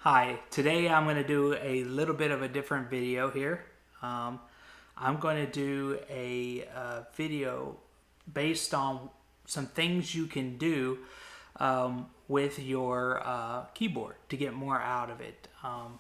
Hi, today I'm going to do a little bit of a different video here. I'm going to do a video based on some things you can do with your keyboard to get more out of it. I'm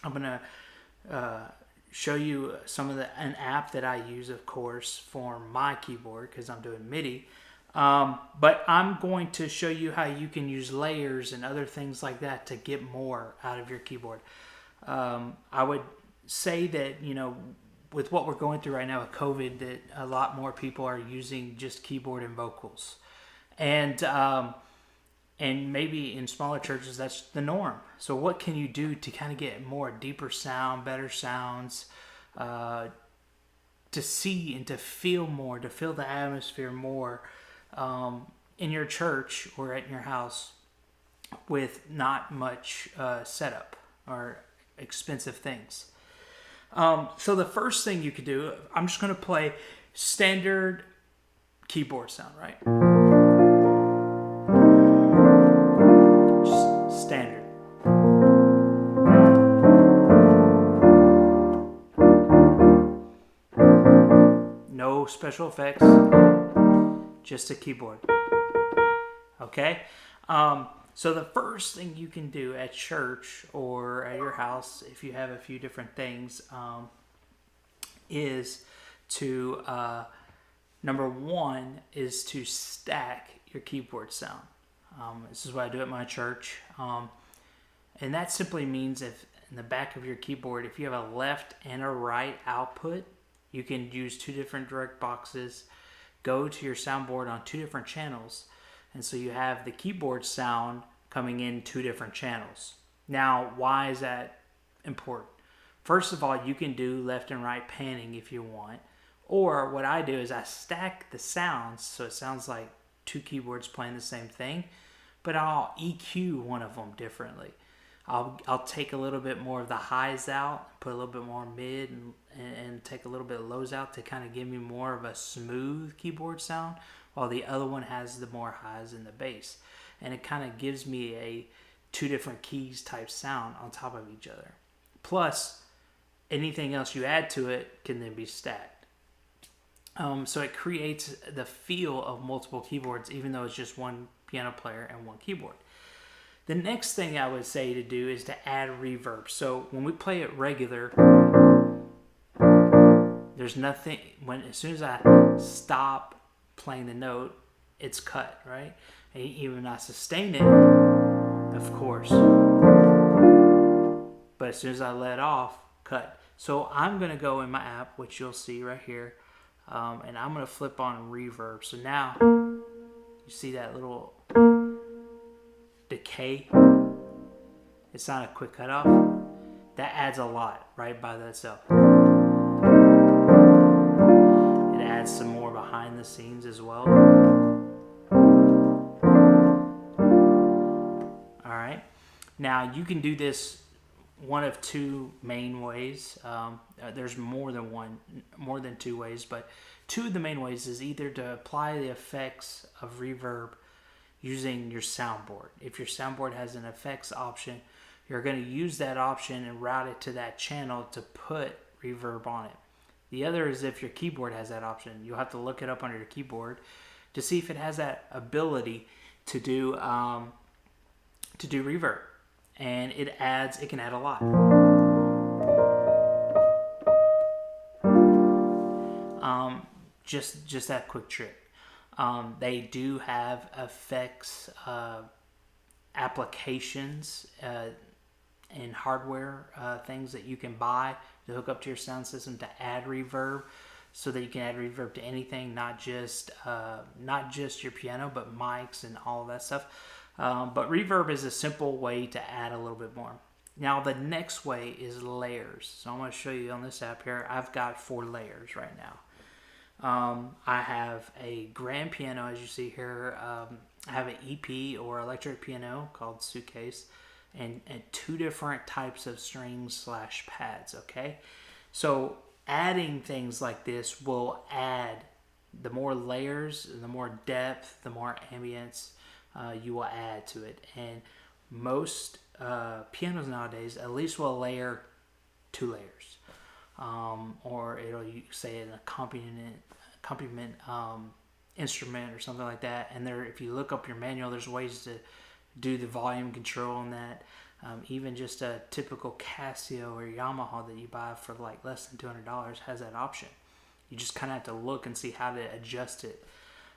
going to show you an app that I use, of course, for my keyboard because I'm doing MIDI. But I'm going to show you how you can use layers and other things like that to get more out of your keyboard. I would say that, with what we're going through right now with COVID, that a lot more people are using just keyboard and vocals. And maybe in smaller churches, that's the norm. So what can you do to kind of get more deeper sound, better sounds, to see and to feel more, to feel the atmosphere more, in your church or at your house with not much setup or expensive things. So the first thing you could do, I'm just going to play standard keyboard sound, right? Just standard. No special effects. Just a keyboard. Okay? So the first thing you can do at church or at your house, if you have a few different things, is to, number one, is to stack your keyboard sound. This is what I do at my church. And that simply means if in the back of your keyboard, if you have a left and a right output, you can use two different direct boxes, go to your soundboard on two different channels, and so you have the keyboard sound coming in two different channels. Now, why is that important? First of all, you can do left and right panning if you want, or what I do is I stack the sounds so it sounds like two keyboards playing the same thing, but I'll EQ one of them differently. I'll take a little bit more of the highs out, put a little bit more mid, and take a little bit of lows out to kind of give me more of a smooth keyboard sound, while the other one has the more highs and the bass. And it kind of gives me a two different keys type sound on top of each other. Plus, anything else you add to it can then be stacked. So it creates the feel of multiple keyboards, even though it's just one piano player and one keyboard. The next thing I would say to do is to add reverb. So when we play it regular, there's nothing, as soon as I stop playing the note, it's cut, right? And even I sustain it, of course. But as soon as I let off, cut. So I'm going to go in my app, which you'll see right here, and I'm going to flip on reverb. So now you see that little decay. It's not a quick cutoff. That adds a lot right by itself. It adds some more behind the scenes as well. All right. Now you can do this one of two main ways. There's more than two ways, but two of the main ways is either to apply the effects of reverb using your soundboard. If your soundboard has an effects option, you're going to use that option and route it to that channel to put reverb on it. The other is if your keyboard has that option. You'll have to look it up on your keyboard to see if it has that ability to do reverb, and it can add a lot. Just that quick trick. They do have effects applications and hardware things that you can buy to hook up to your sound system to add reverb, so that you can add reverb to anything, not just your piano, but mics and all of that stuff. But reverb is a simple way to add a little bit more. Now the next way is layers. So I'm going to show you on this app here. I've got 4 layers right now. I have a grand piano, as you see here. I have an EP or electric piano called Suitcase, and 2 different types of strings / pads. Okay, so adding things like this will add the more layers, the more depth, the more ambience you will add to it. And most pianos nowadays at least will layer 2 layers, or it'll say an accompaniment instrument or something like that. And there, if you look up your manual, there's ways to do the volume control on that. Even just a typical Casio or Yamaha that you buy for like less than $200 has that option. You just kind of have to look and see how to adjust it.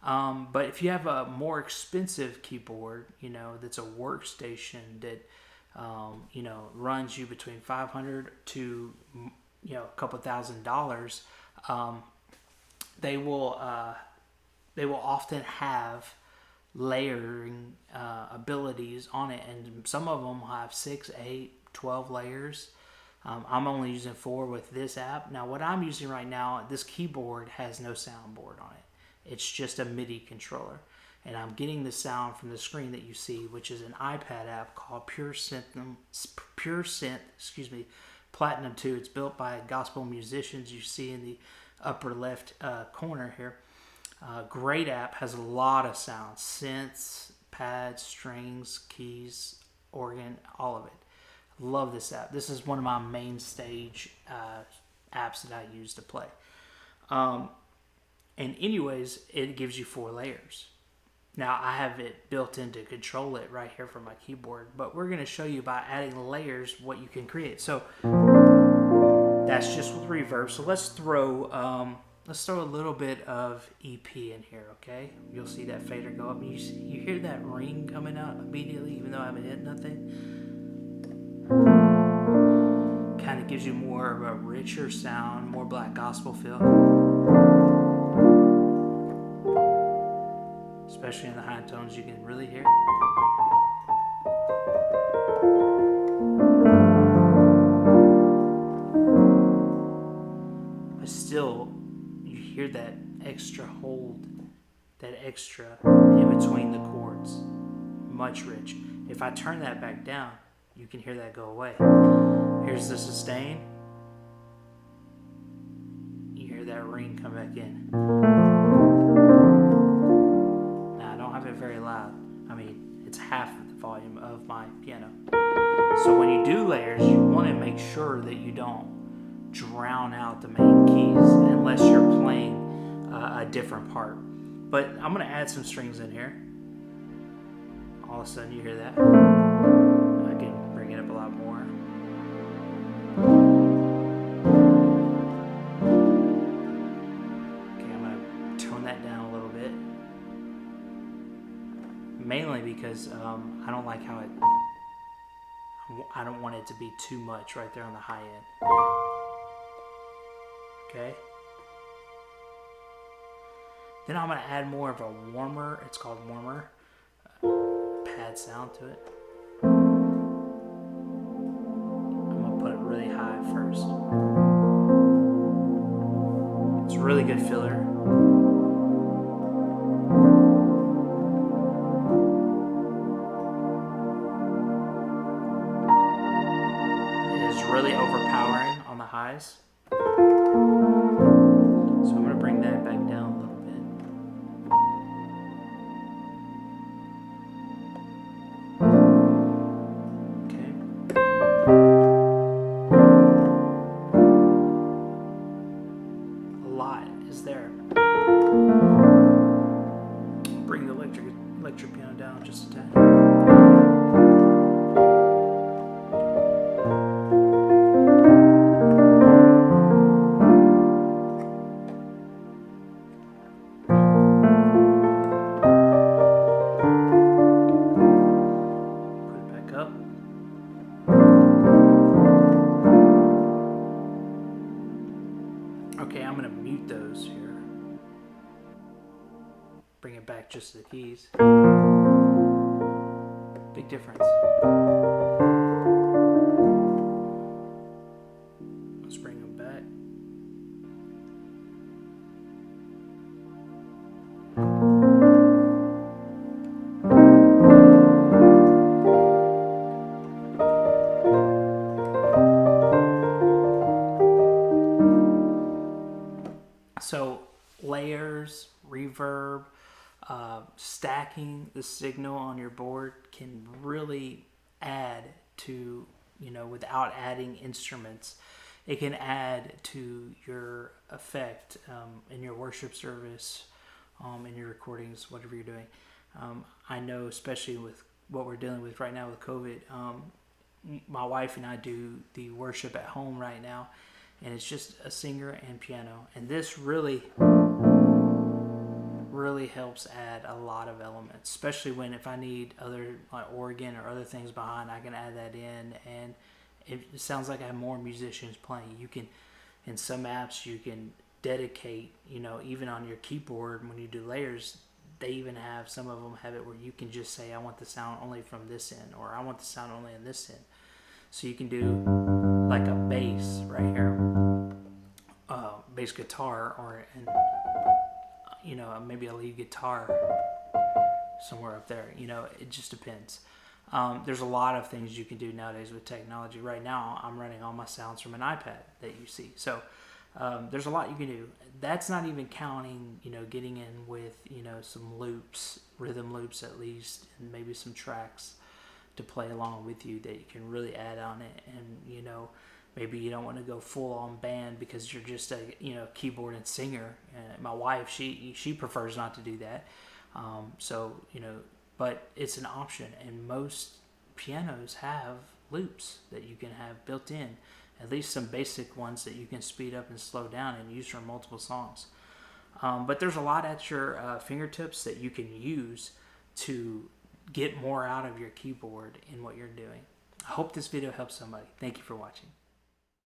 But if you have a more expensive keyboard, that's a workstation that, runs you between $500 to, a couple $1,000, they will often have layering abilities on it, and some of them have 6, 8, 12 layers. I'm only using 4 with this app. Now what I'm using right now, this keyboard has no soundboard on it. It's just a MIDI controller, and I'm getting the sound from the screen that you see, which is an iPad app called Pure Synth, Platinum 2. It's built by gospel musicians. You see in the upper left corner here. Great app, has a lot of sounds, synths, pads, strings, keys, organ, all of it. Love this app. This is one of my main stage apps that I use to play. And anyways, it gives you 4 layers. Now I have it built in to control it right here from my keyboard, but we're going to show you by adding layers what you can create. So that's just with reverb. So let's throw a little bit of EP in here, okay? You'll see that fader go up. You hear that ring coming out immediately, even though I haven't hit nothing. Kind of gives you more of a richer sound, more black gospel feel. Especially in the high tones, you can really hear it. But still, you hear that extra hold, that extra in between the chords. Much rich. If I turn that back down, you can hear that go away. Here's the sustain. You hear that ring come back in. Now I don't have it very loud. I mean, it's half of the volume of my piano. So when you do layers, you want to make sure that you don't drown out the main keys unless you're playing a different part. But I'm going to add some strings in here. All of a sudden you hear that. I can bring it up a lot more. Okay, I'm going to tone that down a little bit. Mainly because I don't like how I don't want it to be too much right there on the high end. Okay. Then I'm going to add more of a warmer, it's called warmer, pad sound to it. I'm going to put it really high first. It's a really good filler. It is really overpowering on the highs. So I'm going to bring that back down a little bit. Bring the electric piano down just a tad. Put it back up. Okay, I'm going to mute those here. Bring it back just to the keys. Big difference. Let's bring them back. So layers, reverb, stacking the signal on your board can really add to, without adding instruments. It can add to your effect in your worship service, in your recordings, whatever you're doing. I know, especially with what we're dealing with right now with COVID, my wife and I do the worship at home right now, and it's just a singer and piano. And this really helps add a lot of elements, especially if I need other like organ or other things behind, I can add that in, and it sounds like I have more musicians playing. You can, in some apps, you can dedicate, even on your keyboard when you do layers, they even have, some of them have it where you can just say, I want the sound only from this end, or I want the sound only in this end. So you can do like a bass right here, bass guitar, or maybe a lead guitar somewhere up there. It just depends. There's a lot of things you can do nowadays with technology. Right now, I'm running all my sounds from an iPad that you see. So there's a lot you can do. That's not even counting, getting in with, some loops, rhythm loops at least, and maybe some tracks to play along with you that you can really add on it. And, maybe you don't want to go full on band because you're just a, keyboard and singer. And my wife, she prefers not to do that. But it's an option, and most pianos have loops that you can have built in, at least some basic ones that you can speed up and slow down and use for multiple songs. But there's a lot at your fingertips that you can use to get more out of your keyboard in what you're doing. I hope this video helps somebody. Thank you for watching.